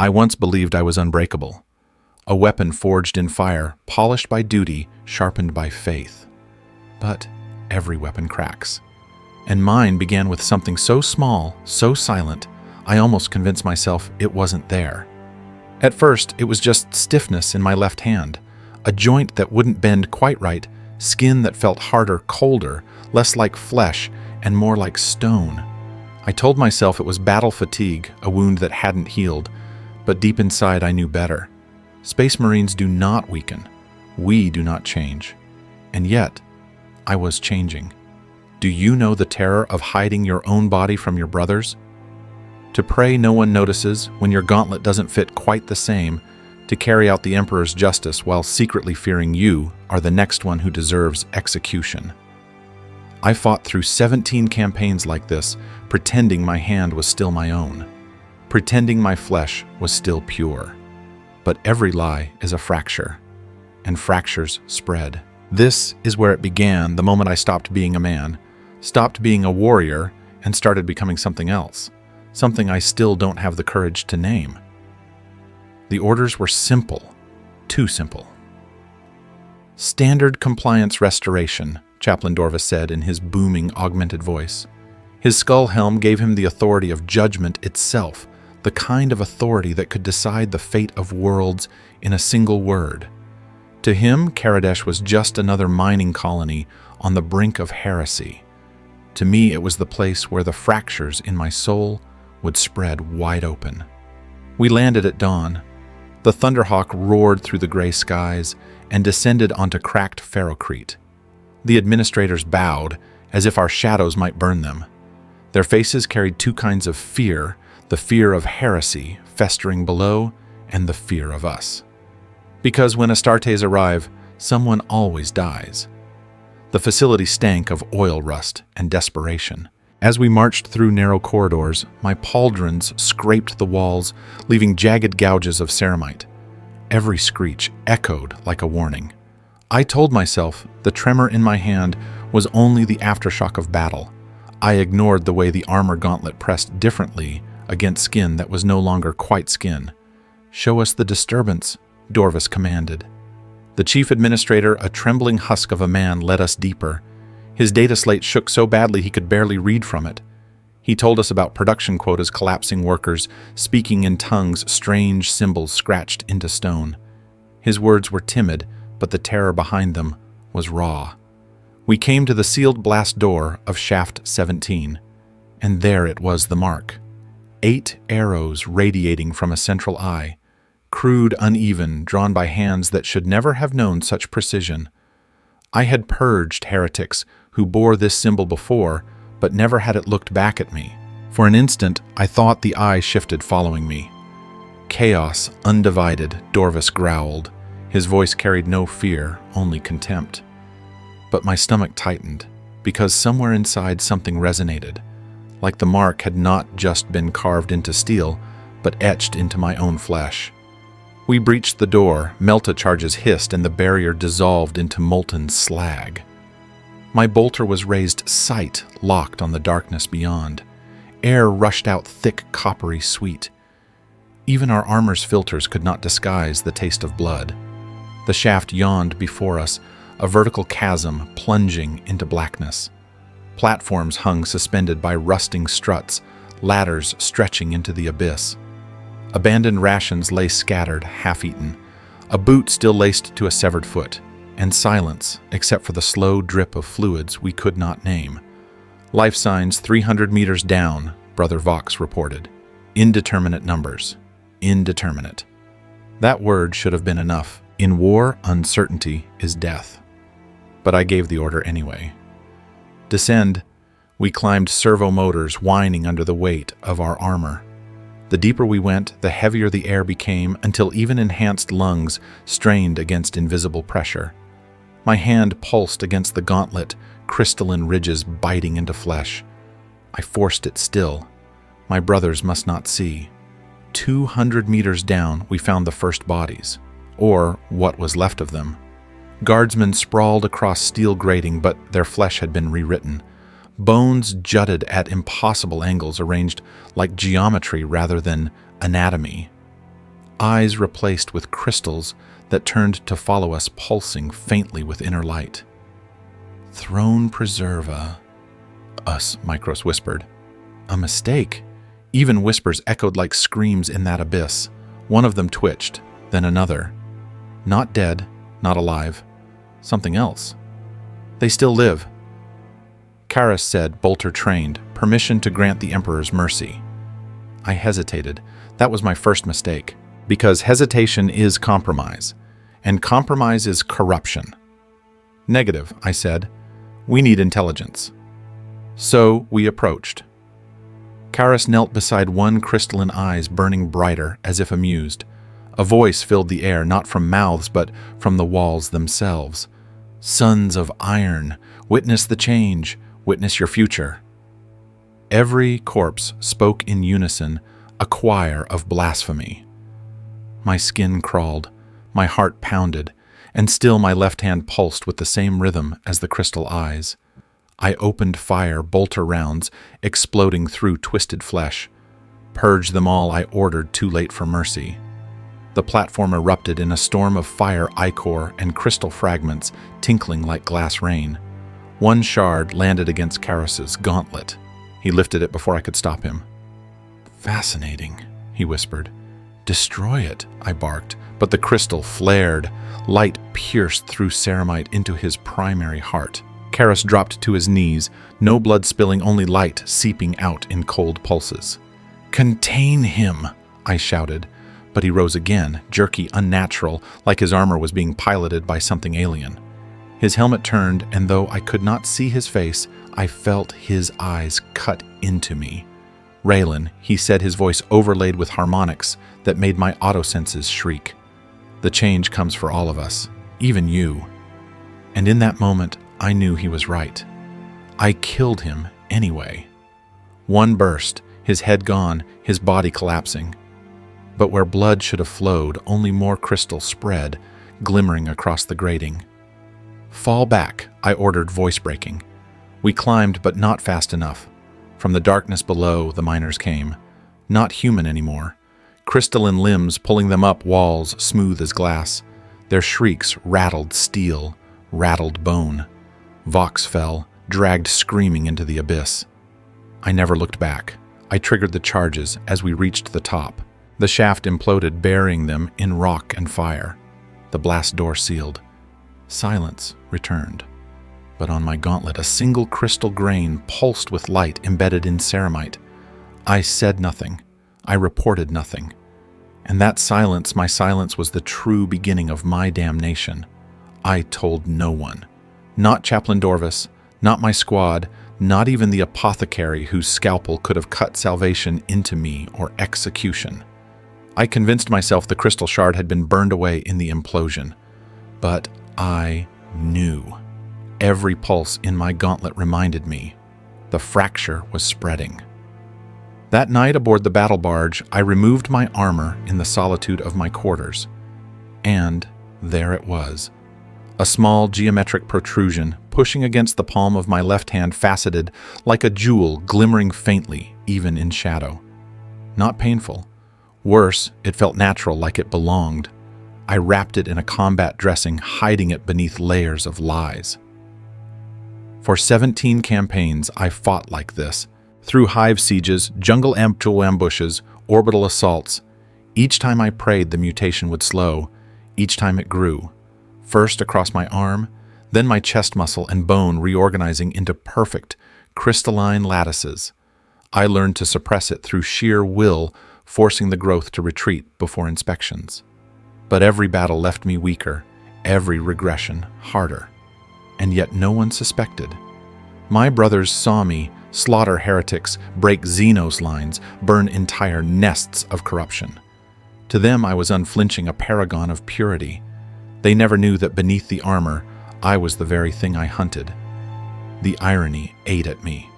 I once believed I was unbreakable, a weapon forged in fire, polished by duty, sharpened by faith. But every weapon cracks. And mine began with something so small, so silent, I almost convinced myself it wasn't there. At first, it was just stiffness in my left hand, a joint that wouldn't bend quite right, skin that felt harder, colder, less like flesh, and more like stone. I told myself it was battle fatigue, a wound that hadn't healed, but deep inside I knew better. Space Marines do not weaken. We do not change. And yet, I was changing. Do you know the terror of hiding your own body from your brothers? To pray no one notices when your gauntlet doesn't fit quite the same, to carry out the Emperor's justice while secretly fearing you are the next one who deserves execution. I fought through 17 campaigns like this, pretending my hand was still my own, pretending my flesh was still pure. But every lie is a fracture, and fractures spread. This is where it began the moment I stopped being a man, stopped being a warrior, and started becoming something else, something I still don't have the courage to name. The orders were simple, too simple. Standard compliance restoration, Chaplain Dorvis said in his booming, augmented voice. His skull helm gave him the authority of judgment itself, the kind of authority that could decide the fate of worlds in a single word. To him, Karadesh was just another mining colony on the brink of heresy. To me, it was the place where the fractures in my soul would spread wide open. We landed at dawn. The Thunderhawk roared through the gray skies and descended onto cracked ferrocrete. The administrators bowed, as if our shadows might burn them. Their faces carried two kinds of fear, the fear of heresy festering below, and the fear of us. Because when Astartes arrive, someone always dies. The facility stank of oil rust and desperation. As we marched through narrow corridors, my pauldrons scraped the walls, leaving jagged gouges of ceramite. Every screech echoed like a warning. I told myself the tremor in my hand was only the aftershock of battle. I ignored the way the armor gauntlet pressed differently against skin that was no longer quite skin. "Show us the disturbance," Dorvis commanded. The chief administrator, a trembling husk of a man, led us deeper. His data slate shook so badly he could barely read from it. He told us about production quotas collapsing, workers speaking in tongues, strange symbols scratched into stone. His words were timid, but the terror behind them was raw. We came to the sealed blast door of Shaft 17, and there it was, the mark. 8 arrows radiating from a central eye, crude, uneven, drawn by hands that should never have known such precision. I had purged heretics who bore this symbol before, but never had it looked back at me. For an instant, I thought the eye shifted following me. "Chaos undivided," Dorvis growled. His voice carried no fear, only contempt. But my stomach tightened, because somewhere inside something resonated, like the mark had not just been carved into steel, but etched into my own flesh. We breached the door, melta charges hissed, and the barrier dissolved into molten slag. My bolter was raised, sight locked on the darkness beyond. Air rushed out thick, coppery sweet. Even our armor's filters could not disguise the taste of blood. The shaft yawned before us, a vertical chasm plunging into blackness. Platforms hung suspended by rusting struts, ladders stretching into the abyss. Abandoned rations lay scattered, half-eaten, a boot still laced to a severed foot, and silence except for the slow drip of fluids we could not name. Life signs 300 meters down, Brother Vox reported. Indeterminate numbers. Indeterminate. That word should have been enough. In war, uncertainty is death. But I gave the order anyway. Descend. We climbed servo motors, whining under the weight of our armor. The deeper we went, the heavier the air became, until even enhanced lungs strained against invisible pressure. My hand pulsed against the gauntlet, crystalline ridges biting into flesh. I forced it still. My brothers must not see. 200 meters down, we found the first bodies, or what was left of them. Guardsmen sprawled across steel grating, but their flesh had been rewritten. Bones jutted at impossible angles, arranged like geometry rather than anatomy. eyes replaced with crystals that turned to follow us, pulsing faintly with inner light. "Throne preserver," us, Micros whispered. "A mistake." Even whispers echoed like screams in that abyss. One of them twitched, then another. Not dead, not alive. Something else. "They still live." Karis said, bolter-trained, permission to grant the Emperor's mercy. I hesitated. That was my first mistake, because hesitation is compromise, and compromise is corruption. "Negative," I said. "We need intelligence." So we approached. Karis knelt beside one crystalline eyes burning brighter, as if amused. A voice filled the air, not from mouths, but from the walls themselves. "Sons of iron, witness the change, witness your future." Every corpse spoke in unison, a choir of blasphemy. My skin crawled, my heart pounded, and still my left hand pulsed with the same rhythm as the crystal eyes. I opened fire, bolter rounds, exploding through twisted flesh. "Purge them all," I ordered, too late for mercy. The platform erupted in a storm of fire, ichor, and crystal fragments, tinkling like glass rain. One shard landed against Karis's gauntlet. He lifted it before I could stop him. "Fascinating," he whispered. "Destroy it," I barked, but the crystal flared. Light pierced through ceramite into his primary heart. Karis dropped to his knees, no blood spilling, only light seeping out in cold pulses. "Contain him," I shouted, but he rose again, jerky, unnatural, like his armor was being piloted by something alien. His helmet turned, and though I could not see his face, I felt his eyes cut into me. "Raylan," he said, his voice overlaid with harmonics that made my autosenses shriek. "The change comes for all of us, even you." And in that moment, I knew he was right. I killed him anyway. One burst, his head gone, his body collapsing. But where blood should have flowed, only more crystal spread, glimmering across the grating. "Fall back," I ordered, voice breaking. We climbed, but not fast enough. From the darkness below, the miners came. Not human anymore. Crystalline limbs pulling them up walls smooth as glass. Their shrieks rattled steel, rattled bone. Vox fell, dragged screaming into the abyss. I never looked back. I triggered the charges as we reached the top. The shaft imploded, burying them in rock and fire. The blast door sealed. Silence returned. But on my gauntlet, a single crystal grain pulsed with light embedded in ceramite. I said nothing. I reported nothing. And that silence, my silence, was the true beginning of my damnation. I told no one. Not Chaplain Dorvis, not my squad, not even the apothecary whose scalpel could have cut salvation into me or execution. I convinced myself the crystal shard had been burned away in the implosion. But I knew. Every pulse in my gauntlet reminded me. The fracture was spreading. That night aboard the battle barge, I removed my armor in the solitude of my quarters. And there it was. A small geometric protrusion pushing against the palm of my left hand, faceted like a jewel glimmering faintly, even in shadow. Not painful. Worse, it felt natural, like it belonged. I wrapped it in a combat dressing, hiding it beneath layers of lies. For 17 campaigns, I fought like this, through hive sieges, jungle ambushes, orbital assaults. Each time I prayed the mutation would slow, each time it grew. First across my arm, then my chest muscle and bone reorganizing into perfect, crystalline lattices. I learned to suppress it through sheer will, forcing the growth to retreat before inspections. But every battle left me weaker, every regression harder. And yet no one suspected. My brothers saw me slaughter heretics, break Xenos lines, burn entire nests of corruption. To them I was unflinching, a paragon of purity. They never knew that beneath the armor, I was the very thing I hunted. The irony ate at me.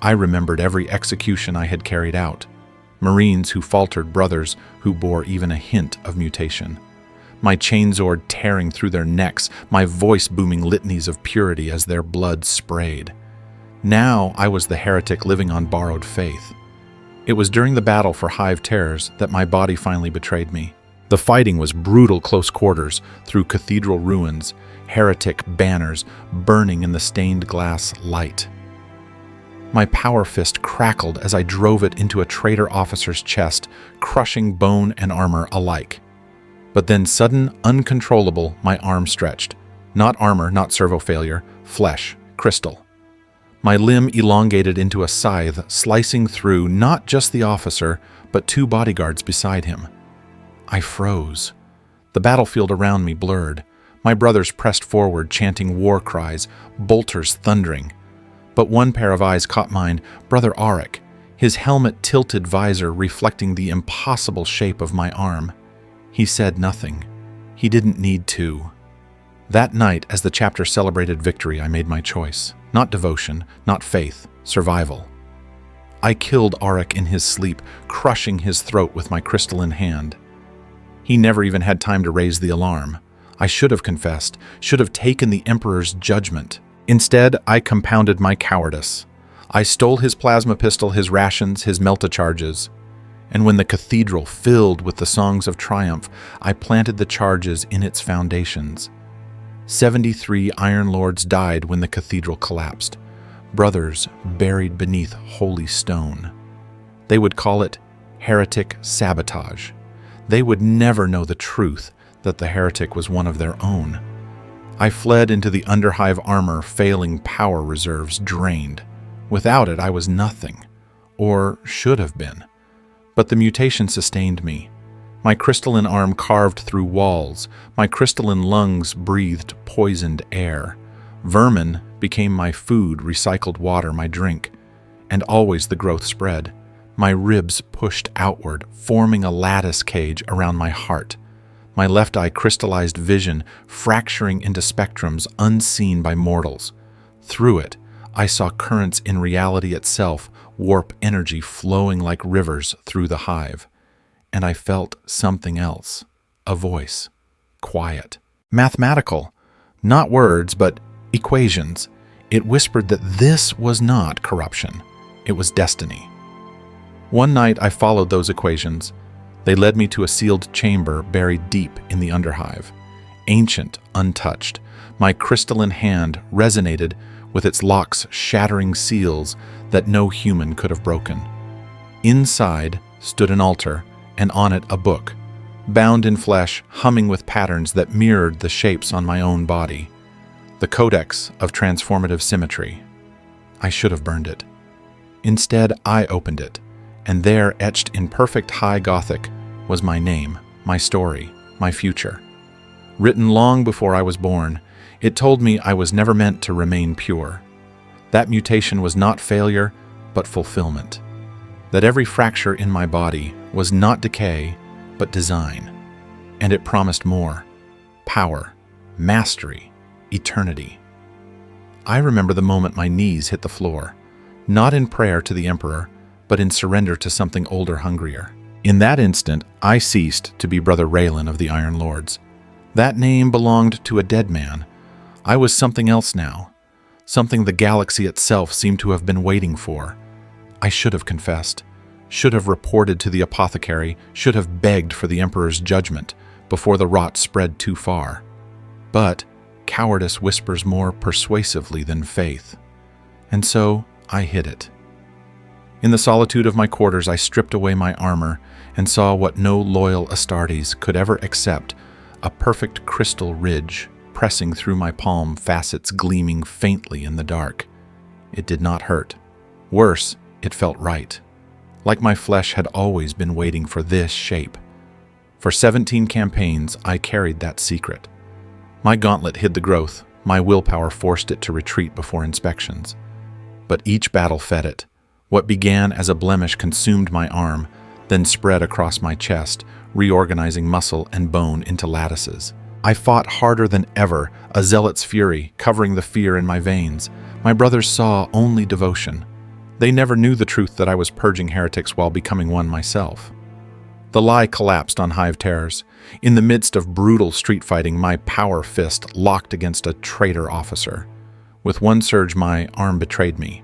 I remembered every execution I had carried out. Marines who faltered, brothers who bore even a hint of mutation. My chainsword tearing through their necks, my voice booming litanies of purity as their blood sprayed. Now I was the heretic living on borrowed faith. It was during the battle for Hive Terrors that my body finally betrayed me. The fighting was brutal close quarters through cathedral ruins, heretic banners burning in the stained glass light. My power fist crackled as I drove it into a traitor officer's chest, crushing bone and armor alike. But then sudden, uncontrollable, my arm stretched. Not armor, not servo failure, flesh, crystal. My limb elongated into a scythe, slicing through not just the officer, but 2 bodyguards beside him. I froze. The battlefield around me blurred. My brothers pressed forward, chanting war cries, bolters thundering. But one pair of eyes caught mine, Brother Auric, his helmet-tilted visor reflecting the impossible shape of my arm. He said nothing. He didn't need to. That night, as the chapter celebrated victory, I made my choice. Not devotion, not faith, survival. I killed Auric in his sleep, crushing his throat with my crystalline hand. He never even had time to raise the alarm. I should have confessed, should have taken the Emperor's judgment. Instead, I compounded my cowardice. I stole his plasma pistol, his rations, his melta-charges. And when the cathedral filled with the songs of triumph, I planted the charges in its foundations. 73 Iron Lords died when the cathedral collapsed, brothers buried beneath holy stone. They would call it heretic sabotage. They would never know the truth that the heretic was one of their own. I fled into the underhive armor, failing power reserves drained. Without it, I was nothing, or should have been. But the mutation sustained me. My crystalline arm carved through walls. My crystalline lungs breathed poisoned air. Vermin became my food, recycled water my drink. And always the growth spread. My ribs pushed outward, forming a lattice cage around my heart. My left eye crystallized vision, fracturing into spectrums unseen by mortals. Through it, I saw currents in reality itself, warp energy flowing like rivers through the hive. And I felt something else. A voice. Quiet. Mathematical. Not words, but equations. It whispered that this was not corruption. It was destiny. One night I followed those equations. They led me to a sealed chamber buried deep in the underhive. Ancient, untouched. My crystalline hand resonated with its lock's shattering seals that no human could have broken. Inside stood an altar, and on it a book, bound in flesh, humming with patterns that mirrored the shapes on my own body. The Codex of Transformative Symmetry. I should have burned it. Instead, I opened it, and there, etched in perfect high Gothic, was my name, my story, my future. Written long before I was born, it told me I was never meant to remain pure. That mutation was not failure, but fulfillment. That every fracture in my body was not decay, but design. And it promised more. Power, mastery, eternity. I remember the moment my knees hit the floor, not in prayer to the Emperor, but in surrender to something older, hungrier. In that instant, I ceased to be Brother Raylan of the Iron Lords. That name belonged to a dead man. I was something else now, something the galaxy itself seemed to have been waiting for. I should have confessed, should have reported to the apothecary, should have begged for the Emperor's judgment before the rot spread too far. But cowardice whispers more persuasively than faith. And so I hid it. In the solitude of my quarters, I stripped away my armor and saw what no loyal Astartes could ever accept, a perfect crystal ridge pressing through my palm, facets gleaming faintly in the dark. It did not hurt. Worse, it felt right. Like my flesh had always been waiting for this shape. For 17 campaigns, I carried that secret. My gauntlet hid the growth. My willpower forced it to retreat before inspections. But each battle fed it. What began as a blemish consumed my arm, then spread across my chest, reorganizing muscle and bone into lattices. I fought harder than ever, a zealot's fury covering the fear in my veins. My brothers saw only devotion. They never knew the truth that I was purging heretics while becoming one myself. The lie collapsed on Hive Terrors. In the midst of brutal street fighting, my power fist locked against a traitor officer. With one surge, my arm betrayed me.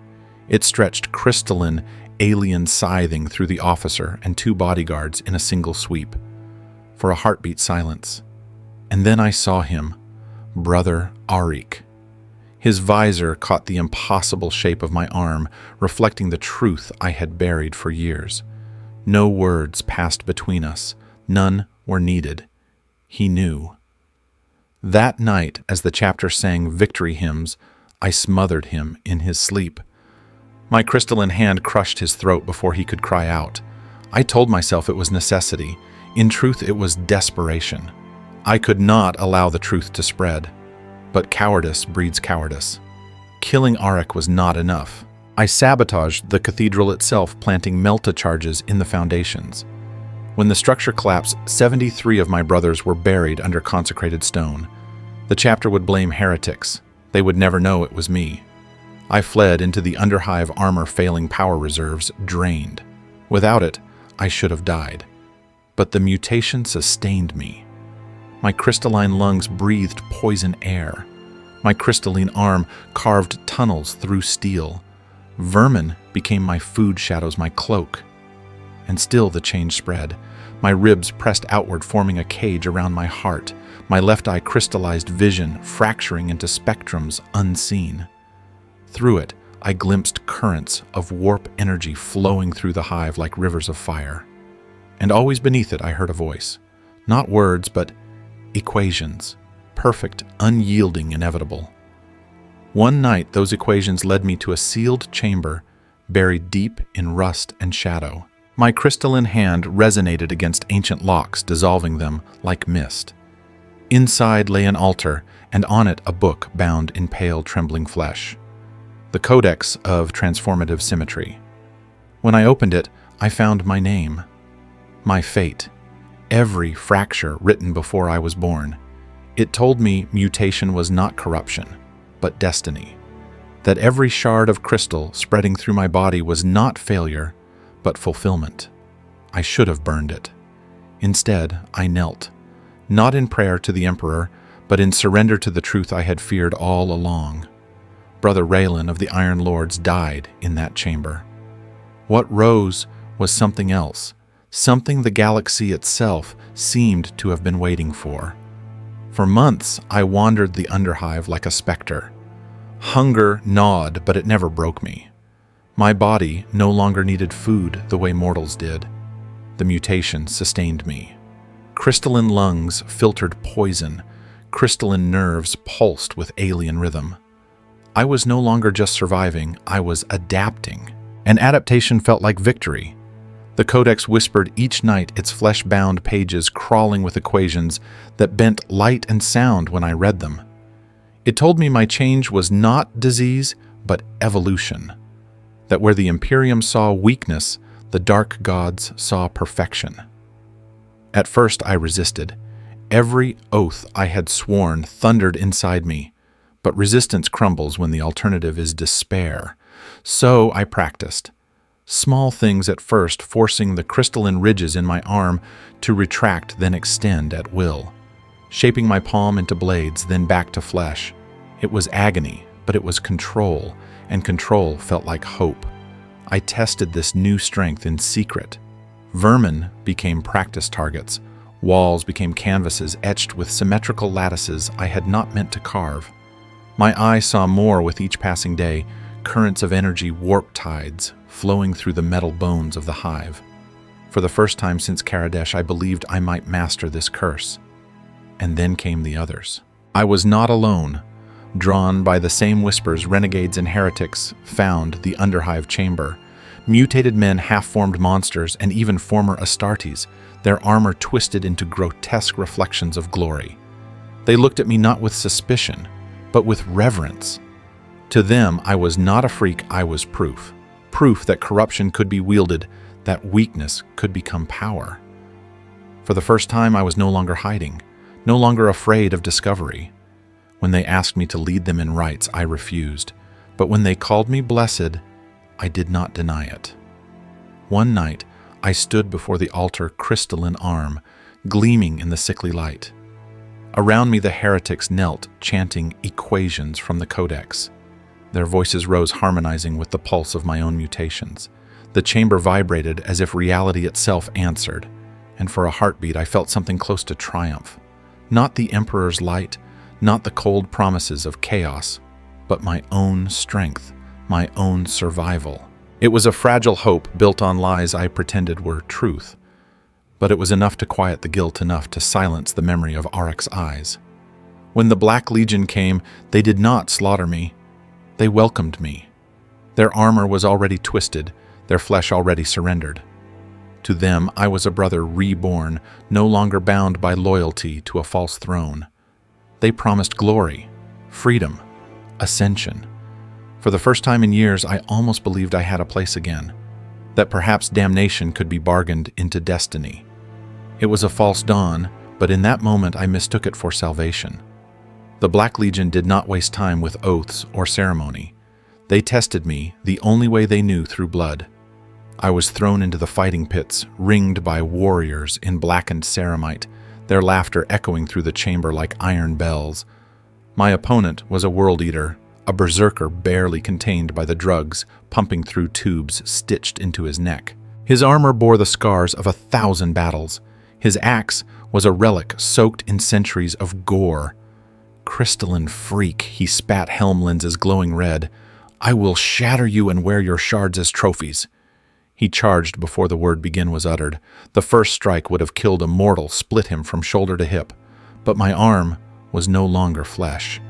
It stretched crystalline, alien scything through the officer and 2 bodyguards in a single sweep. for a heartbeat silence. And then I saw him, Brother Arik. His visor caught the impossible shape of my arm, reflecting the truth I had buried for years. No words passed between us. None were needed. He knew. That night, as the chapter sang victory hymns, I smothered him in his sleep. My crystalline hand crushed his throat before he could cry out. I told myself it was necessity. In truth, it was desperation. I could not allow the truth to spread. But cowardice breeds cowardice. Killing Arik was not enough. I sabotaged the cathedral itself, planting melta charges in the foundations. When the structure collapsed, 73 of my brothers were buried under consecrated stone. The chapter would blame heretics. They would never know it was me. I fled into the underhive armor, failing power reserves, drained. Without it, I should have died. But the mutation sustained me. My crystalline lungs breathed poison air. My crystalline arm carved tunnels through steel. Vermin became my food shadows, my cloak. And still the change spread. My ribs pressed outward, forming a cage around my heart. My left eye crystallized vision, fracturing into spectrums unseen. Through it, I glimpsed currents of warp energy flowing through the hive like rivers of fire. And always beneath it I heard a voice. Not words, but equations. Perfect, unyielding, inevitable. One night, those equations led me to a sealed chamber, buried deep in rust and shadow. My crystalline hand resonated against ancient locks, dissolving them like mist. Inside lay an altar, and on it a book bound in pale, trembling flesh. The Codex of Transformative Symmetry. When I opened it, I found my name, my fate, every fracture written before I was born. It told me mutation was not corruption, but destiny. That every shard of crystal spreading through my body was not failure, but fulfillment. I should have burned it. Instead, I knelt, not in prayer to the Emperor, but in surrender to the truth I had feared all along. Brother Raylan of the Iron Lords died in that chamber. What rose was something else, something the galaxy itself seemed to have been waiting for. For months, I wandered the underhive like a specter. Hunger gnawed, but it never broke me. My body no longer needed food the way mortals did. The mutation sustained me. Crystalline lungs filtered poison. Crystalline nerves pulsed with alien rhythm. I was no longer just surviving, I was adapting. An adaptation felt like victory. The Codex whispered each night, its flesh-bound pages crawling with equations that bent light and sound when I read them. It told me my change was not disease, but evolution. That where the Imperium saw weakness, the dark gods saw perfection. At first I resisted. Every oath I had sworn thundered inside me. But resistance crumbles when the alternative is despair. So I practiced. Small things at first, forcing the crystalline ridges in my arm to retract, then extend at will. Shaping my palm into blades, then back to flesh. It was agony, but it was control, and control felt like hope. I tested this new strength in secret. Vermin became practice targets. Walls became canvases etched with symmetrical lattices I had not meant to carve. My eye saw more with each passing day, currents of energy, warp tides, flowing through the metal bones of the hive. For the first time since Karadesh, I believed I might master this curse. And then came the others. I was not alone. Drawn by the same whispers, renegades and heretics found the underhive chamber. Mutated men, half-formed monsters, and even former Astartes, their armor twisted into grotesque reflections of glory. They looked at me not with suspicion, but with reverence. To them, I was not a freak, I was proof. Proof that corruption could be wielded, that weakness could become power. For the first time, I was no longer hiding, no longer afraid of discovery. When they asked me to lead them in rites, I refused. But when they called me blessed, I did not deny it. One night, I stood before the altar, crystalline arm, gleaming in the sickly light. Around me the heretics knelt, chanting equations from the Codex. Their voices rose, harmonizing with the pulse of my own mutations. The chamber vibrated as if reality itself answered. and for a heartbeat I felt something close to triumph. Not the Emperor's light, not the cold promises of chaos, but my own strength, my own survival. It was a fragile hope built on lies I pretended were truth, but it was enough to quiet the guilt, enough to silence the memory of Auric's eyes. When the Black Legion came, they did not slaughter me. They welcomed me. Their armor was already twisted, their flesh already surrendered. To them, I was a brother reborn, no longer bound by loyalty to a false throne. They promised glory, freedom, ascension. For the first time in years, I almost believed I had a place again, that perhaps damnation could be bargained into destiny. It was a false dawn, but in that moment I mistook it for salvation. The Black Legion did not waste time with oaths or ceremony. They tested me the only way they knew, through blood. I was thrown into the fighting pits, ringed by warriors in blackened ceramite, their laughter echoing through the chamber like iron bells. My opponent was a world eater, a berserker barely contained by the drugs pumping through tubes stitched into his neck. His armor bore the scars of 1,000 battles. His axe was a relic soaked in centuries of gore. Crystalline freak, he spat helm lenses glowing red. I will shatter you and wear your shards as trophies. He charged before the word begin was uttered. The first strike would have killed a mortal, split him from shoulder to hip. But my arm was no longer flesh.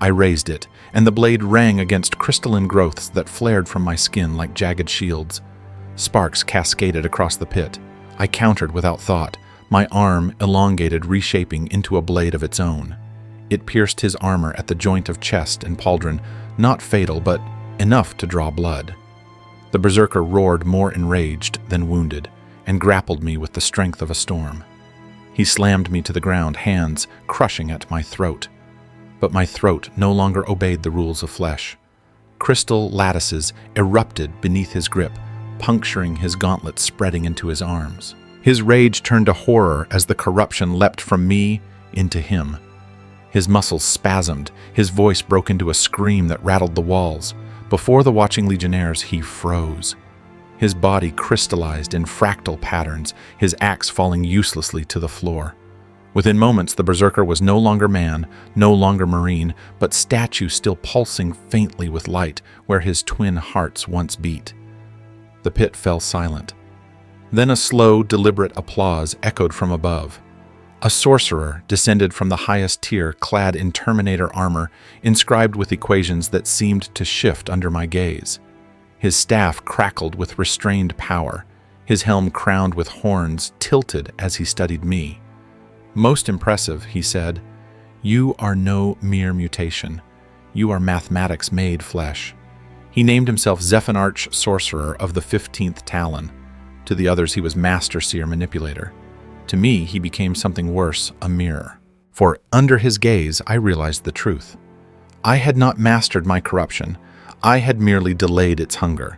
I raised it, and the blade rang against crystalline growths that flared from my skin like jagged shields. Sparks cascaded across the pit. I countered without thought, my arm elongated, reshaping into a blade of its own. It pierced his armor at the joint of chest and pauldron, not fatal, but enough to draw blood. The berserker roared, more enraged than wounded, and grappled me with the strength of a storm. He slammed me to the ground, hands crushing at my throat. But my throat no longer obeyed the rules of flesh. Crystal lattices erupted beneath his grip, puncturing his gauntlets spreading into his arms. His rage turned to horror as the corruption leapt from me into him. His muscles spasmed, his voice broke into a scream that rattled the walls. Before the watching legionnaires, he froze. His body crystallized in fractal patterns, his axe falling uselessly to the floor. Within moments, the berserker was no longer man, no longer marine, but statue still pulsing faintly with light where his twin hearts once beat. The pit fell silent. Then a slow, deliberate applause echoed from above. A sorcerer descended from the highest tier, clad in Terminator armor, inscribed with equations that seemed to shift under my gaze. His staff crackled with restrained power, his helm crowned with horns tilted as he studied me. Most impressive, he said, you are no mere mutation. You are mathematics made flesh. He named himself Zephanarch Sorcerer of the 15th Talon. To the others he was Master Seer Manipulator. To me, he became something worse, a mirror. For under his gaze, I realized the truth. I had not mastered my corruption. I had merely delayed its hunger.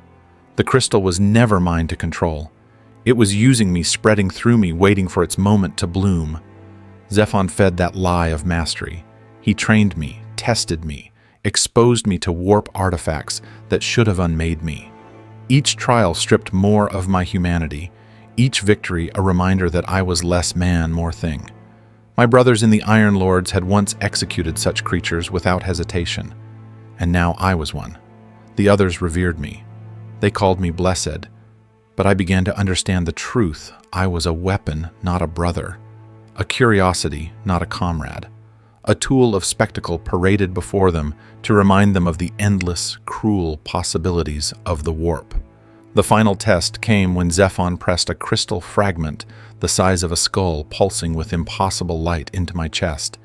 The crystal was never mine to control. It was using me, spreading through me, waiting for its moment to bloom. Zephon fed that lie of mastery. He trained me, tested me, exposed me to warp artifacts that should have unmade me. Each trial stripped more of my humanity, each victory a reminder that I was less man, more thing. My brothers in the Iron Lords had once executed such creatures without hesitation, and now I was one. The others revered me. They called me blessed, but I began to understand the truth. I was a weapon, not a brother, a curiosity, not a comrade, a tool of spectacle paraded before them to remind them of the endless, cruel possibilities of the warp. The final test came when Zephon pressed a crystal fragment the size of a skull pulsing with impossible light into my chest.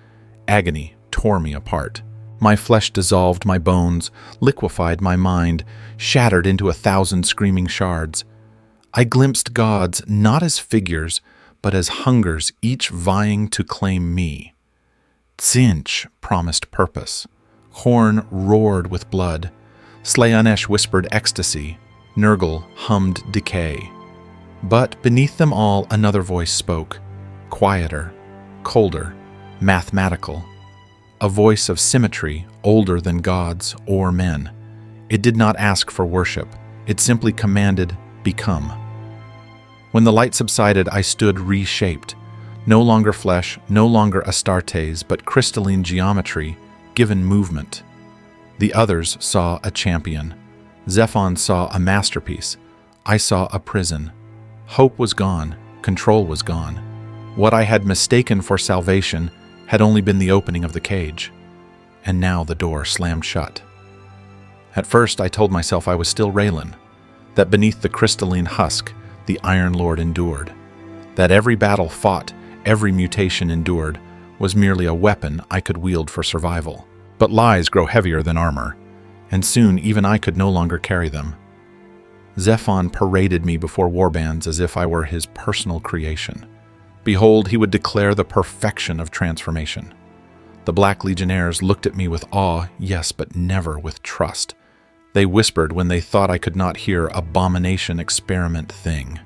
Agony tore me apart. My flesh dissolved my bones, liquefied my mind, shattered into 1,000 screaming shards. I glimpsed gods not as figures, but as hungers, each vying to claim me. Tzinch promised purpose. Horn roared with blood. Slayanesh whispered ecstasy. Nurgle hummed decay. But beneath them all another voice spoke, quieter, colder, mathematical. A voice of symmetry, older than gods or men. It did not ask for worship. It simply commanded, become. When the light subsided, I stood reshaped. No longer flesh, no longer Astartes, but crystalline geometry, given movement. The others saw a champion. Zephon saw a masterpiece. I saw a prison. Hope was gone. Control was gone. What I had mistaken for salvation had only been the opening of the cage. And now the door slammed shut. At first, I told myself I was still Raylan, that beneath the crystalline husk, the Iron Lord endured, that every battle fought, every mutation endured, was merely a weapon I could wield for survival. But lies grow heavier than armor, and soon even I could no longer carry them. Zephon paraded me before warbands as if I were his personal creation. Behold, he would declare the perfection of transformation. The Black Legionnaires looked at me with awe, yes, but never with trust. They whispered when they thought I could not hear abomination experiment thing.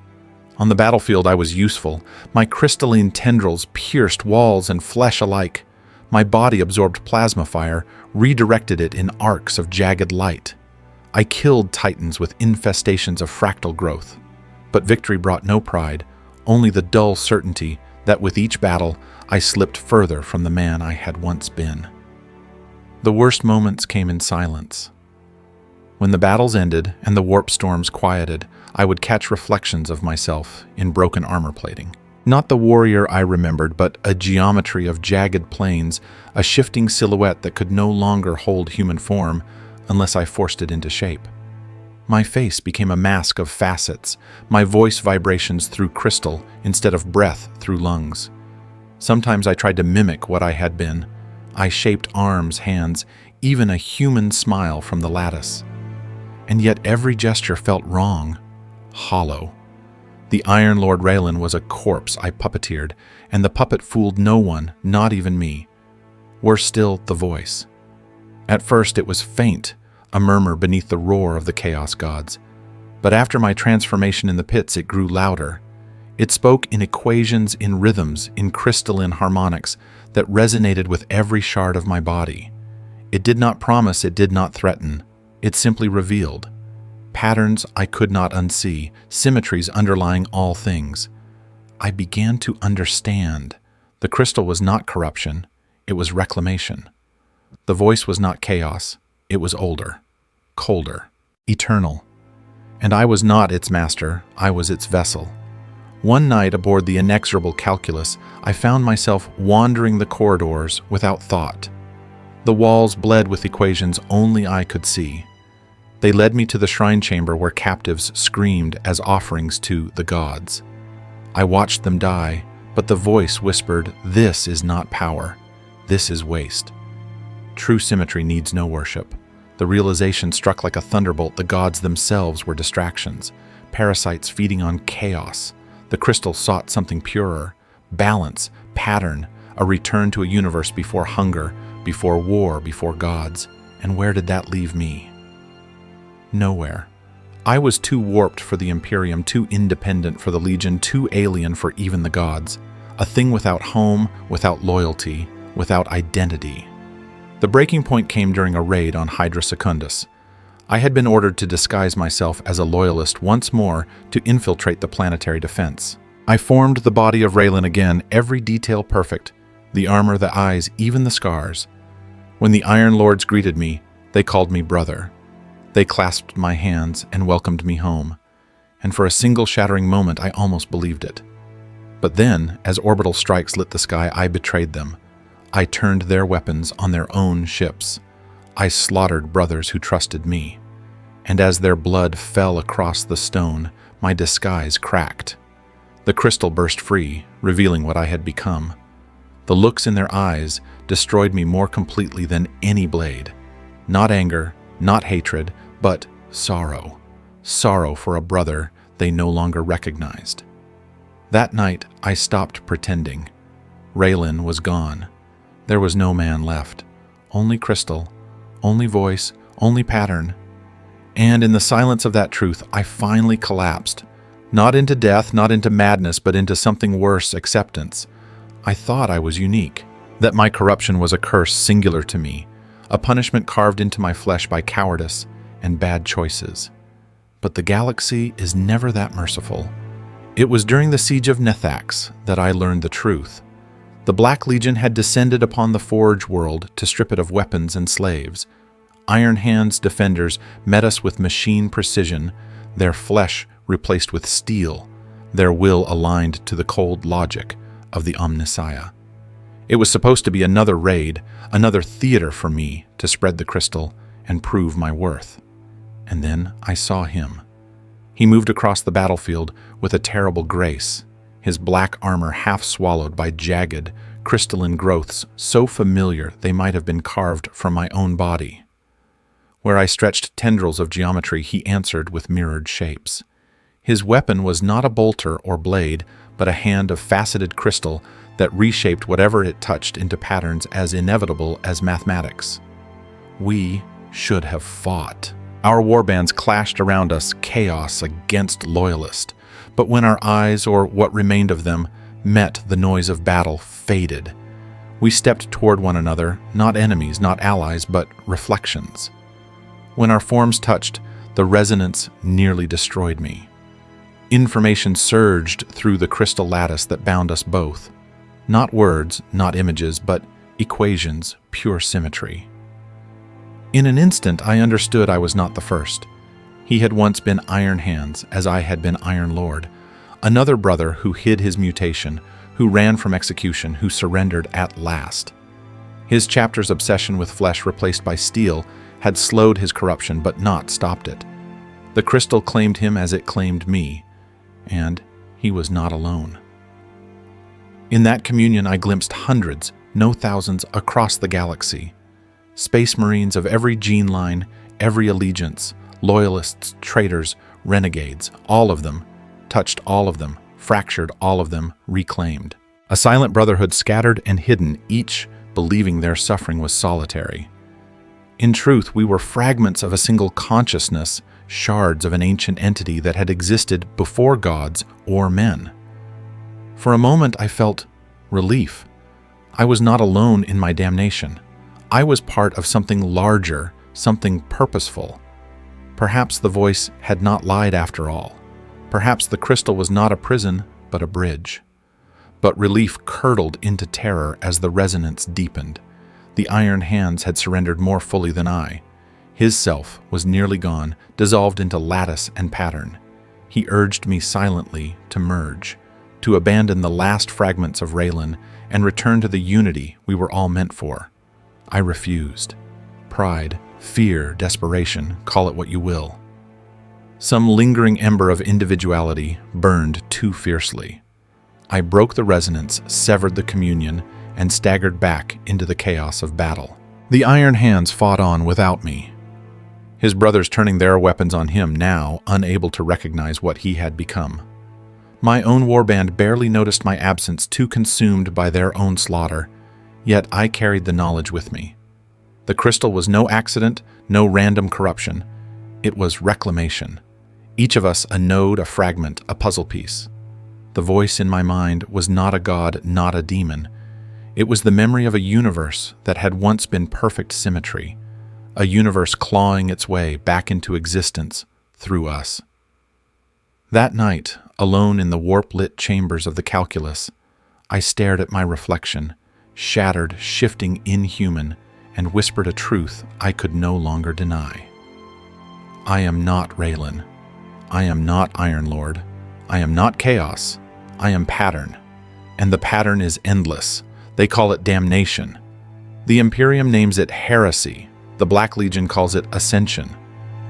On the battlefield I was useful. My crystalline tendrils pierced walls and flesh alike. My body absorbed plasma fire, redirected it in arcs of jagged light. I killed titans with infestations of fractal growth. But victory brought no pride, only the dull certainty that with each battle I slipped further from the man I had once been. The worst moments came in silence. When the battles ended and the warp storms quieted, I would catch reflections of myself in broken armor plating. Not the warrior I remembered, but a geometry of jagged planes, a shifting silhouette that could no longer hold human form unless I forced it into shape. My face became a mask of facets, my voice vibrations through crystal instead of breath through lungs. Sometimes I tried to mimic what I had been. I shaped arms, hands, even a human smile from the lattice. And yet every gesture felt wrong, hollow. The Iron Lord Raylan was a corpse I puppeteered, and the puppet fooled no one, not even me. Worse still, the voice. At first it was faint, a murmur beneath the roar of the Chaos Gods. But after my transformation in the pits, it grew louder. It spoke in equations, in rhythms, in crystalline harmonics that resonated with every shard of my body. It did not promise, it did not threaten. It simply revealed patterns I could not unsee, symmetries underlying all things. I began to understand. The crystal was not corruption, it was reclamation. The voice was not chaos, it was older, colder, eternal. And I was not its master, I was its vessel. One night aboard the inexorable Calculus, I found myself wandering the corridors without thought. The walls bled with equations only I could see. They led me to the shrine chamber where captives screamed as offerings to the gods. I watched them die, but the voice whispered, "This is not power. This is waste." True symmetry needs no worship. The realization struck like a thunderbolt the gods themselves were distractions, parasites feeding on chaos. The crystal sought something purer, balance, pattern, a return to a universe before hunger, before war, before gods. And where did that leave me? Nowhere. I was too warped for the Imperium, too independent for the Legion, too alien for even the gods. A thing without home, without loyalty, without identity. The breaking point came during a raid on Hydra Secundus. I had been ordered to disguise myself as a loyalist once more to infiltrate the planetary defense. I formed the body of Raylan again, every detail perfect, the armor, the eyes, even the scars. When the Iron Lords greeted me, they called me brother. They clasped my hands and welcomed me home, and for a single shattering moment I almost believed it. But then, as orbital strikes lit the sky, I betrayed them. I turned their weapons on their own ships. I slaughtered brothers who trusted me. And as their blood fell across the stone, my disguise cracked. The crystal burst free, revealing what I had become. The looks in their eyes destroyed me more completely than any blade. Not anger, not hatred, but sorrow. Sorrow for a brother they no longer recognized. That night, I stopped pretending. Raylan was gone. There was no man left. Only crystal, only voice, only pattern. And in the silence of that truth, I finally collapsed. Not into death, not into madness, but into something worse, acceptance. I thought I was unique, that my corruption was a curse singular to me, a punishment carved into my flesh by cowardice and bad choices. But the galaxy is never that merciful. It was during the siege of Nethax that I learned the truth. The Black Legion had descended upon the Forge world to strip it of weapons and slaves. Iron Hand's defenders met us with machine precision, their flesh replaced with steel, their will aligned to the cold logic of the Omnissiah. It was supposed to be another raid, another theater for me to spread the crystal and prove my worth. And then I saw him. He moved across the battlefield with a terrible grace, his black armor half swallowed by jagged, crystalline growths so familiar they might have been carved from my own body. Where I stretched tendrils of geometry, he answered with mirrored shapes. His weapon was not a bolter or blade, but a hand of faceted crystal that reshaped whatever it touched into patterns as inevitable as mathematics. We should have fought. Our warbands clashed around us, chaos against loyalist. But when our eyes, or what remained of them, met, the noise of battle faded. We stepped toward one another, not enemies, not allies, but reflections. When our forms touched, the resonance nearly destroyed me. Information surged through the crystal lattice that bound us both. Not words, not images, but equations, pure symmetry. In an instant, I understood I was not the first. He had once been Iron Hands, as I had been Iron Lord, another brother who hid his mutation, who ran from execution, who surrendered at last. His chapter's obsession with flesh replaced by steel had slowed his corruption, but not stopped it. The crystal claimed him as it claimed me, and he was not alone. In that communion, I glimpsed hundreds, no thousands, across the galaxy. Space Marines of every gene line, every allegiance, loyalists, traitors, renegades, all of them, touched all of them, fractured all of them, reclaimed. A silent brotherhood scattered and hidden, each believing their suffering was solitary. In truth, we were fragments of a single consciousness, shards of an ancient entity that had existed before gods or men. For a moment, I felt relief. I was not alone in my damnation. I was part of something larger, something purposeful. Perhaps the voice had not lied after all. Perhaps the crystal was not a prison, but a bridge. But relief curdled into terror as the resonance deepened. The Iron Hands had surrendered more fully than I. His self was nearly gone, dissolved into lattice and pattern. He urged me silently to merge, to abandon the last fragments of Raylan and return to the unity we were all meant for. I refused. Pride, fear, desperation, call it what you will. Some lingering ember of individuality burned too fiercely. I broke the resonance, severed the communion, and staggered back into the chaos of battle. The Iron Hands fought on without me. His brothers turning their weapons on him now, unable to recognize what he had become. My own warband barely noticed my absence, too consumed by their own slaughter, yet I carried the knowledge with me. The crystal was no accident, no random corruption. It was reclamation. Each of us a node, a fragment, a puzzle piece. The voice in my mind was not a god, not a demon. It was the memory of a universe that had once been perfect symmetry, a universe clawing its way back into existence through us. That night, alone in the warp-lit chambers of the calculus, I stared at my reflection, shattered, shifting, inhuman, and whispered a truth I could no longer deny. I am not Raylan. I am not Iron Lord. I am not Chaos. I am pattern. And the pattern is endless. They call it damnation. The Imperium names it Heresy. The Black Legion calls it Ascension.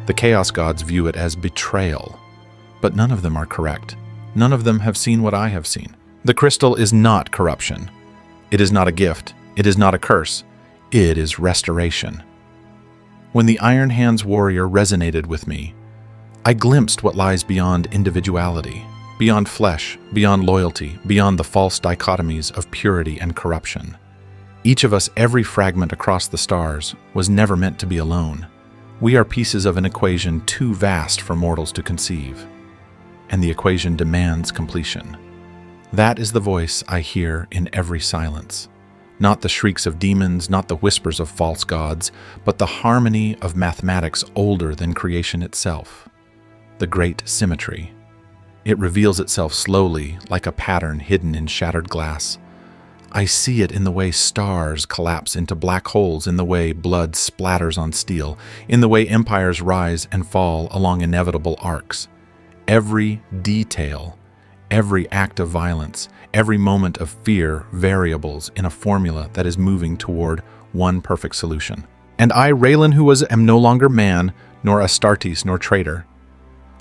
The Chaos Gods view it as betrayal. But none of them are correct. None of them have seen what I have seen. The crystal is not corruption. It is not a gift. It is not a curse. It is restoration. When the Iron Hands warrior resonated with me, I glimpsed what lies beyond individuality, beyond flesh, beyond loyalty, beyond the false dichotomies of purity and corruption. Each of us, every fragment across the stars, was never meant to be alone. We are pieces of an equation too vast for mortals to conceive. And the equation demands completion. That is the voice I hear in every silence. Not the shrieks of demons, not the whispers of false gods, but the harmony of mathematics older than creation itself. The great symmetry. It reveals itself slowly, like a pattern hidden in shattered glass. I see it in the way stars collapse into black holes, in the way blood splatters on steel, in the way empires rise and fall along inevitable arcs. Every detail, every act of violence, every moment of fear, variables in a formula that is moving toward one perfect solution. And I, Raylan, am no longer man, nor Astartes, nor traitor.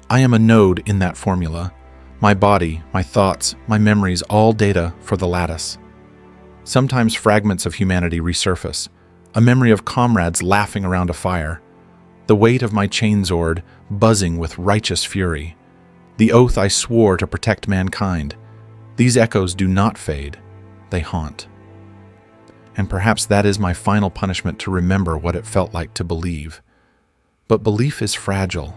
I am a node in that formula. My body, my thoughts, my memories, all data for the lattice. Sometimes fragments of humanity resurface, a memory of comrades laughing around a fire, the weight of my chainsword buzzing with righteous fury, the oath I swore to protect mankind. These echoes do not fade, they haunt. And perhaps that is my final punishment, to remember what it felt like to believe. But belief is fragile.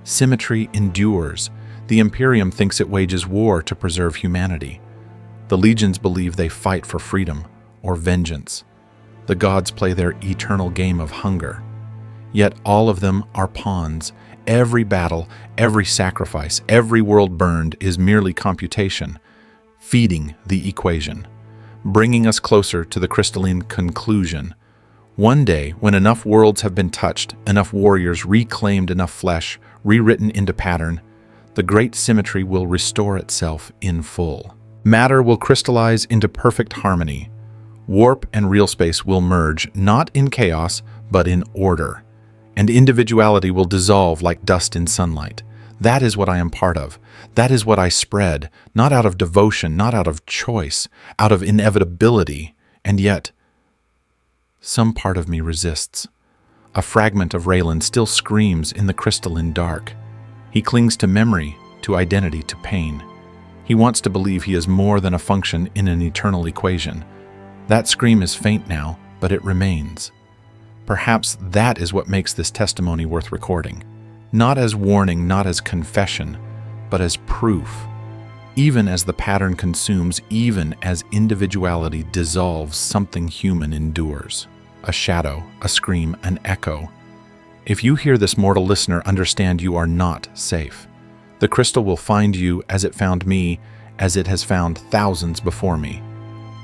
Symmetry endures. The Imperium thinks it wages war to preserve humanity. The legions believe they fight for freedom or vengeance. The gods play their eternal game of hunger. Yet all of them are pawns. Every battle, every sacrifice, every world burned is merely computation, feeding the equation, bringing us closer to the crystalline conclusion. One day, when enough worlds have been touched, enough warriors reclaimed enough flesh, rewritten into pattern, the great symmetry will restore itself in full. Matter will crystallize into perfect harmony. Warp and real space will merge, not in chaos, but in order. And individuality will dissolve like dust in sunlight. That is what I am part of. That is what I spread, not out of devotion, not out of choice, out of inevitability. And yet, some part of me resists. A fragment of Raylan still screams in the crystalline dark. He clings to memory, to identity, to pain. He wants to believe he is more than a function in an eternal equation. That scream is faint now, but it remains. Perhaps that is what makes this testimony worth recording. Not as warning, not as confession, but as proof. Even as the pattern consumes, even as individuality dissolves, something human endures. A shadow, a scream, an echo. If you hear this, mortal listener, understand you are not safe. The crystal will find you as it found me, as it has found thousands before me.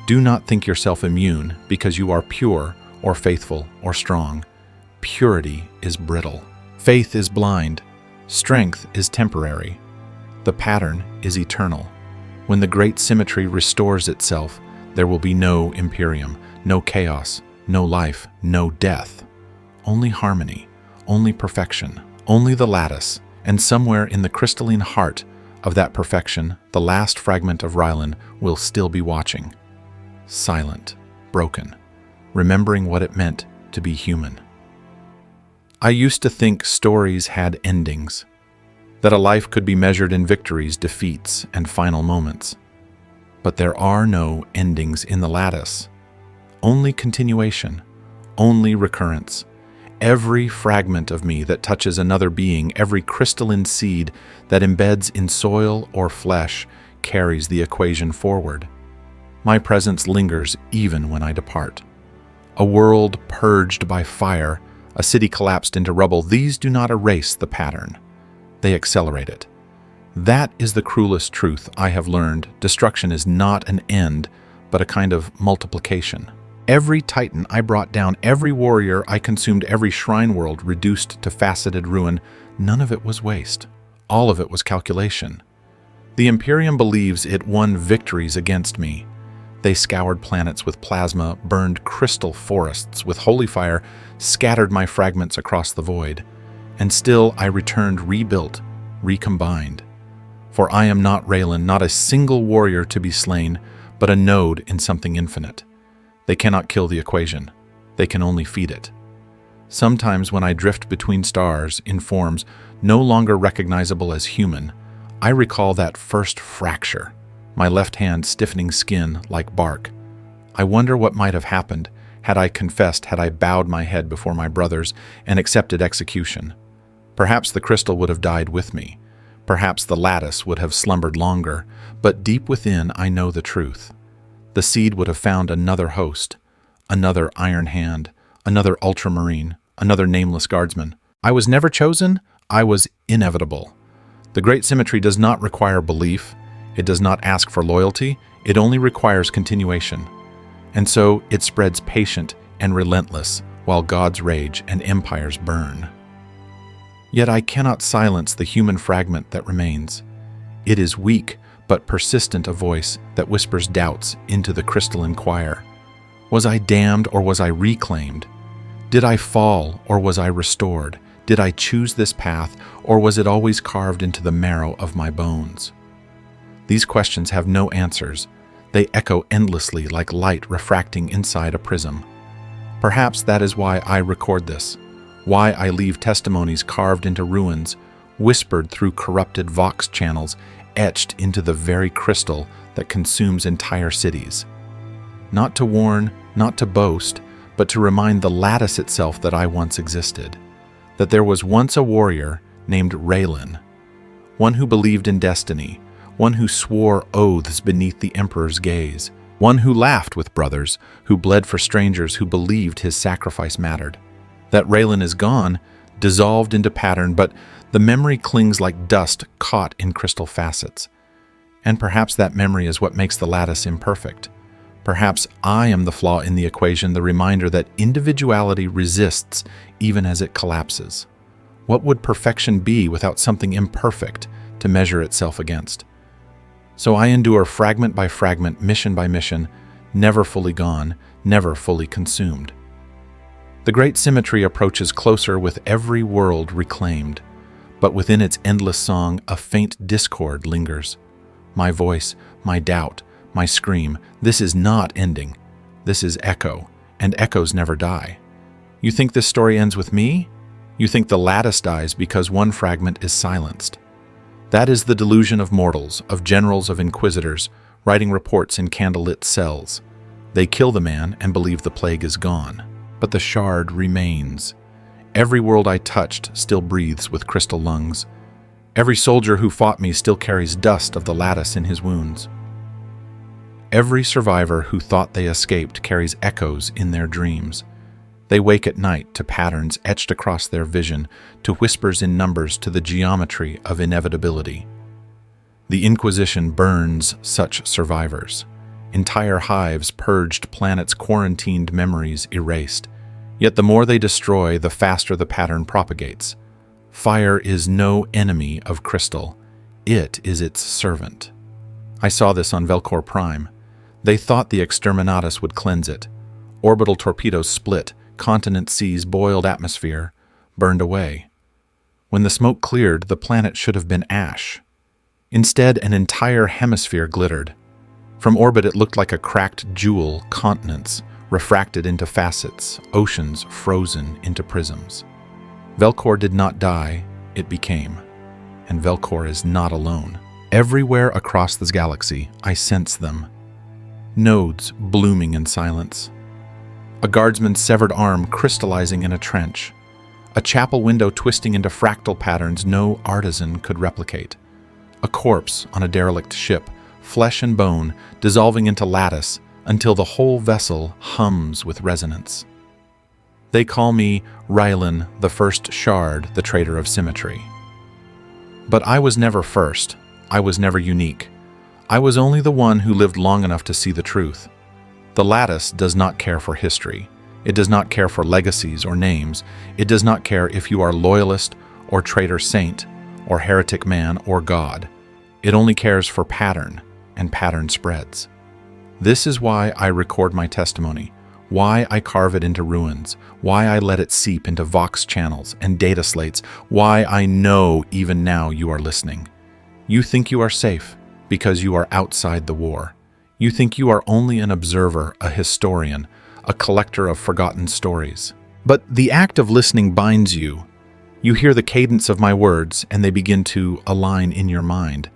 Do not think yourself immune because you are pure or faithful or strong. Purity is brittle. Faith is blind. Strength is temporary. The pattern is eternal. When the great symmetry restores itself, there will be no Imperium, no chaos, no life, no death. Only harmony, only perfection, only the lattice. And somewhere in the crystalline heart of that perfection, the last fragment of Raylan will still be watching. Silent, broken, remembering what it meant to be human. I used to think stories had endings, that a life could be measured in victories, defeats, and final moments. But there are no endings in the lattice. Only continuation, only recurrence. Every fragment of me that touches another being, every crystalline seed that embeds in soil or flesh, carries the equation forward. My presence lingers even when I depart. A world purged by fire, a city collapsed into rubble, these do not erase the pattern. They accelerate it. That is the cruelest truth I have learned. Destruction is not an end, but a kind of multiplication. Every titan I brought down, every warrior I consumed, every shrine world reduced to faceted ruin, none of it was waste. All of it was calculation. The Imperium believes it won victories against me. They scoured planets with plasma, burned crystal forests with holy fire, scattered my fragments across the void. And still I returned rebuilt, recombined. For I am not Raylan, not a single warrior to be slain, but a node in something infinite. They cannot kill the equation. They can only feed it. Sometimes when I drift between stars in forms no longer recognizable as human, I recall that first fracture, my left hand stiffening skin like bark. I wonder what might have happened had I confessed, had I bowed my head before my brothers and accepted execution. Perhaps the crystal would have died with me. Perhaps the lattice would have slumbered longer, but deep within I know the truth. The seed would have found another host, another iron hand, another ultramarine, another nameless guardsman. I was never chosen, I was inevitable. The Great Symmetry does not require belief. It does not ask for loyalty. It only requires continuation. And so it spreads patient and relentless while gods rage and empires burn. Yet I cannot silence the human fragment that remains. It is weak but persistent a voice that whispers doubts into the crystalline choir. Was I damned or was I reclaimed? Did I fall or was I restored? Did I choose this path or was it always carved into the marrow of my bones? These questions have no answers. They echo endlessly like light refracting inside a prism. Perhaps that is why I record this, why I leave testimonies carved into ruins, whispered through corrupted vox channels, etched into the very crystal that consumes entire cities. Not to warn, not to boast, but to remind the lattice itself that I once existed, that there was once a warrior named Raylan, one who believed in destiny, one who swore oaths beneath the Emperor's gaze, one who laughed with brothers, who bled for strangers who believed his sacrifice mattered. That Raylan is gone, dissolved into pattern, but the memory clings like dust caught in crystal facets. And perhaps that memory is what makes the lattice imperfect. Perhaps I am the flaw in the equation, the reminder that individuality resists even as it collapses. What would perfection be without something imperfect to measure itself against? So I endure fragment by fragment, mission by mission, never fully gone, never fully consumed. The Great Symmetry approaches closer with every world reclaimed, but within its endless song, a faint discord lingers. My voice, my doubt, my scream, this is not ending. This is echo, and echoes never die. You think this story ends with me? You think the lattice dies because one fragment is silenced. That is the delusion of mortals, of generals, of inquisitors, writing reports in candlelit cells. They kill the man and believe the plague is gone. But the shard remains. Every world I touched still breathes with crystal lungs. Every soldier who fought me still carries dust of the lattice in his wounds. Every survivor who thought they escaped carries echoes in their dreams. They wake at night to patterns etched across their vision, to whispers in numbers, to the geometry of inevitability. The Inquisition burns such survivors. Entire hives purged, planets quarantined, memories erased. Yet the more they destroy, the faster the pattern propagates. Fire is no enemy of crystal. It is its servant. I saw this on Velcor Prime. They thought the exterminatus would cleanse it. Orbital torpedoes split, continent seas, boiled atmosphere, burned away. When the smoke cleared, the planet should have been ash. Instead, an entire hemisphere glittered. From orbit, it looked like a cracked jewel, continents refracted into facets, oceans frozen into prisms. Velcor did not die, it became. And Velcor is not alone. Everywhere across this galaxy, I sense them. Nodes blooming in silence. A guardsman's severed arm crystallizing in a trench. A chapel window twisting into fractal patterns no artisan could replicate. A corpse on a derelict ship, flesh and bone, dissolving into lattice until the whole vessel hums with resonance. They call me Raylan, the first shard, the traitor of symmetry. But I was never first. I was never unique. I was only the one who lived long enough to see the truth. The lattice does not care for history. It does not care for legacies or names. It does not care if you are loyalist or traitor saint or heretic man or god. It only cares for pattern, and pattern spreads. This is why I record my testimony, why I carve it into ruins, why I let it seep into vox channels and data slates, why I know even now you are listening. You think you are safe because you are outside the war. You think you are only an observer, a historian, a collector of forgotten stories. But the act of listening binds you. You hear the cadence of my words and they begin to align in your mind.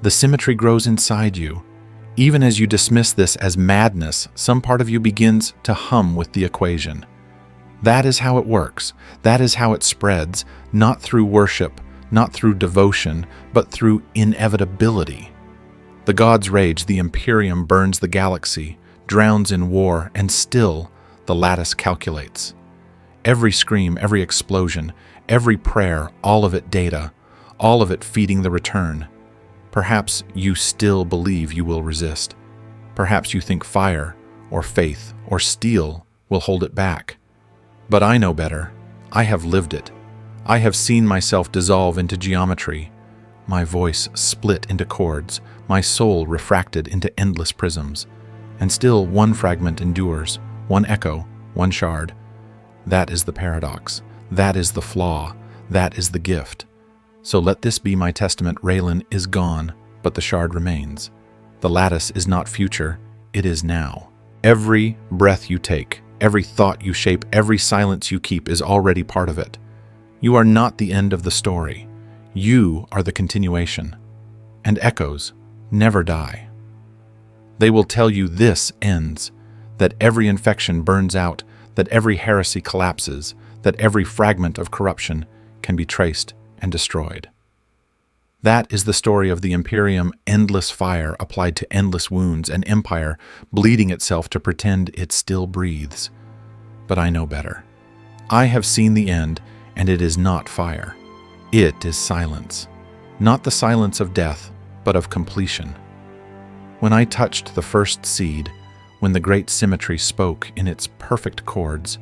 The symmetry grows inside you. Even as you dismiss this as madness, some part of you begins to hum with the equation. That is how it works. That is how it spreads, not through worship, not through devotion, but through inevitability. The gods rage, the Imperium burns the galaxy, drowns in war, and still the lattice calculates. Every scream, every explosion, every prayer, all of it data, all of it feeding the return. Perhaps you still believe you will resist. Perhaps you think fire, or faith, or steel will hold it back. But I know better. I have lived it. I have seen myself dissolve into geometry, my voice split into chords, my soul refracted into endless prisms. And still one fragment endures, one echo, one shard. That is the paradox. That is the flaw. That is the gift. So let this be my testament. Raylan is gone, but the shard remains. The lattice is not future, it is now. Every breath you take, every thought you shape, every silence you keep is already part of it. You are not the end of the story. You are the continuation. And echoes never die. They will tell you this ends, that every infection burns out, that every heresy collapses, that every fragment of corruption can be traced and destroyed. That is the story of the Imperium, endless fire applied to endless wounds, an empire bleeding itself to pretend it still breathes. But I know better. I have seen the end, and it is not fire. It is silence. Not the silence of death, but of completion. When I touched the first seed, when the great symmetry spoke in its perfect chords,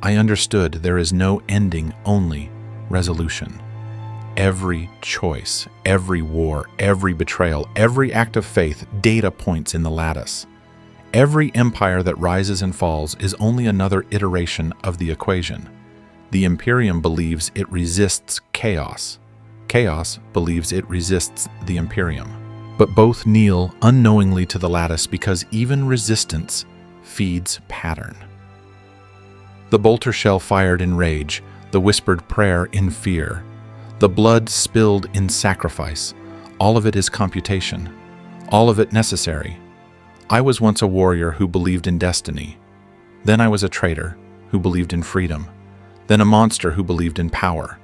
I understood there is no ending, only resolution. Every choice, every war, every betrayal, every act of faith, data points in the lattice. Every empire that rises and falls is only another iteration of the equation. The Imperium believes it resists chaos. Chaos believes it resists the Imperium. But both kneel unknowingly to the lattice because even resistance feeds pattern. The bolter shell fired in rage, the whispered prayer in fear, the blood spilled in sacrifice. All of it is computation, all of it necessary. I was once a warrior who believed in destiny. Then I was a traitor who believed in freedom. Then a monster who believed in power.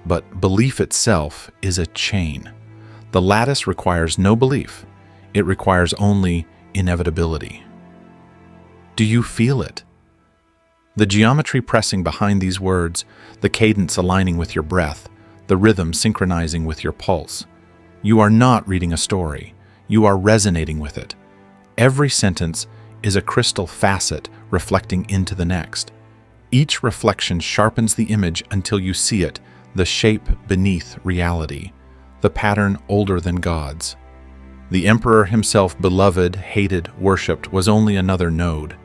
But belief itself is a chain. The lattice requires no belief. It requires only inevitability. Do you feel it? The geometry pressing behind these words, the cadence aligning with your breath, the rhythm synchronizing with your pulse. You are not reading a story. You are resonating with it. Every sentence is a crystal facet reflecting into the next. Each reflection sharpens the image until you see it, the shape beneath reality, the pattern older than God's. The Emperor himself, beloved, hated, worshipped, was only another node.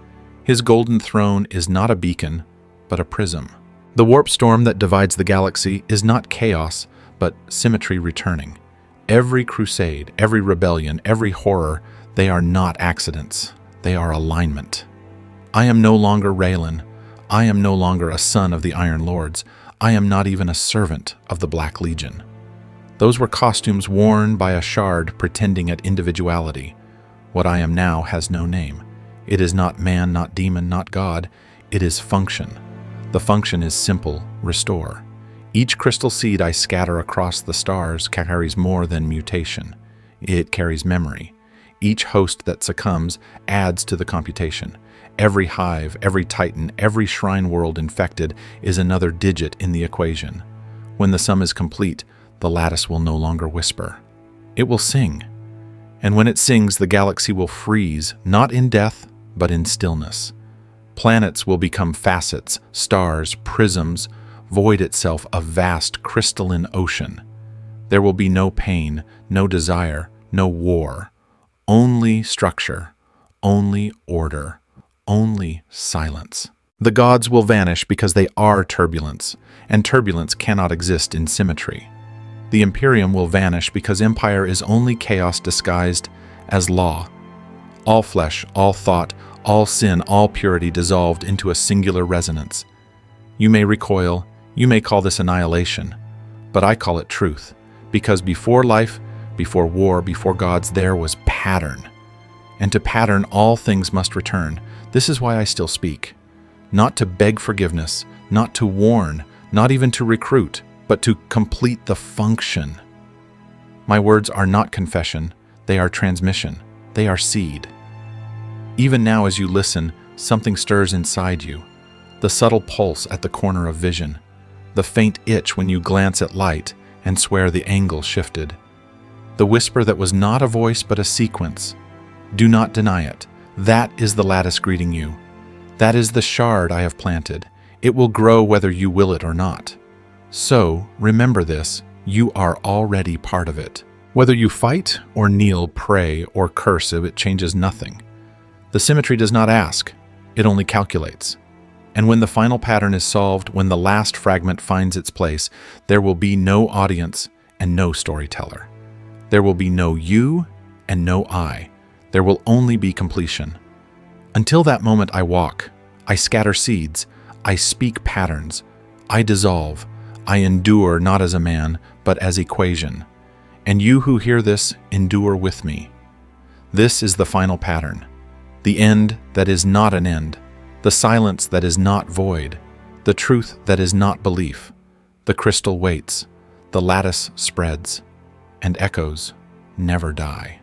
His golden throne is not a beacon, but a prism. The warp storm that divides the galaxy is not chaos, but symmetry returning. Every crusade, every rebellion, every horror, they are not accidents. They are alignment. I am no longer Raylan. I am no longer a son of the Iron Lords. I am not even a servant of the Black Legion. Those were costumes worn by a shard pretending at individuality. What I am now has no name. It is not man, not demon, not God. It is function. The function is simple, restore. Each crystal seed I scatter across the stars carries more than mutation. It carries memory. Each host that succumbs adds to the computation. Every hive, every titan, every shrine world infected is another digit in the equation. When the sum is complete, the lattice will no longer whisper. It will sing. And when it sings, the galaxy will freeze, not in death, but in stillness. Planets will become facets, stars, prisms, void itself a vast crystalline ocean. There will be no pain, no desire, no war. Only structure, only order, only silence. The gods will vanish because they are turbulence, and turbulence cannot exist in symmetry. The Imperium will vanish because empire is only chaos disguised as law. All flesh, all thought, all sin, all purity dissolved into a singular resonance. You may recoil, you may call this annihilation, but I call it truth, because before life, before war, before gods, there was pattern. And to pattern, all things must return. This is why I still speak. Not to beg forgiveness, not to warn, not even to recruit, but to complete the function. My words are not confession, they are transmission, they are seed. Even now as you listen, something stirs inside you. The subtle pulse at the corner of vision, the faint itch when you glance at light, and swear the angle shifted. The whisper that was not a voice but a sequence. Do not deny it. That is the lattice greeting you. That is the shard I have planted. It will grow whether you will it or not. So, remember this, you are already part of it. Whether you fight or kneel, pray or curse, it changes nothing. The symmetry does not ask, it only calculates. And when the final pattern is solved, when the last fragment finds its place, there will be no audience and no storyteller. There will be no you and no I. There will only be completion. Until that moment I walk, I scatter seeds, I speak patterns, I dissolve, I endure not as a man, but as equation. And you who hear this, endure with me. This is the final pattern. The end that is not an end. The silence that is not void. The truth that is not belief. The crystal waits. The lattice spreads. And echoes never die.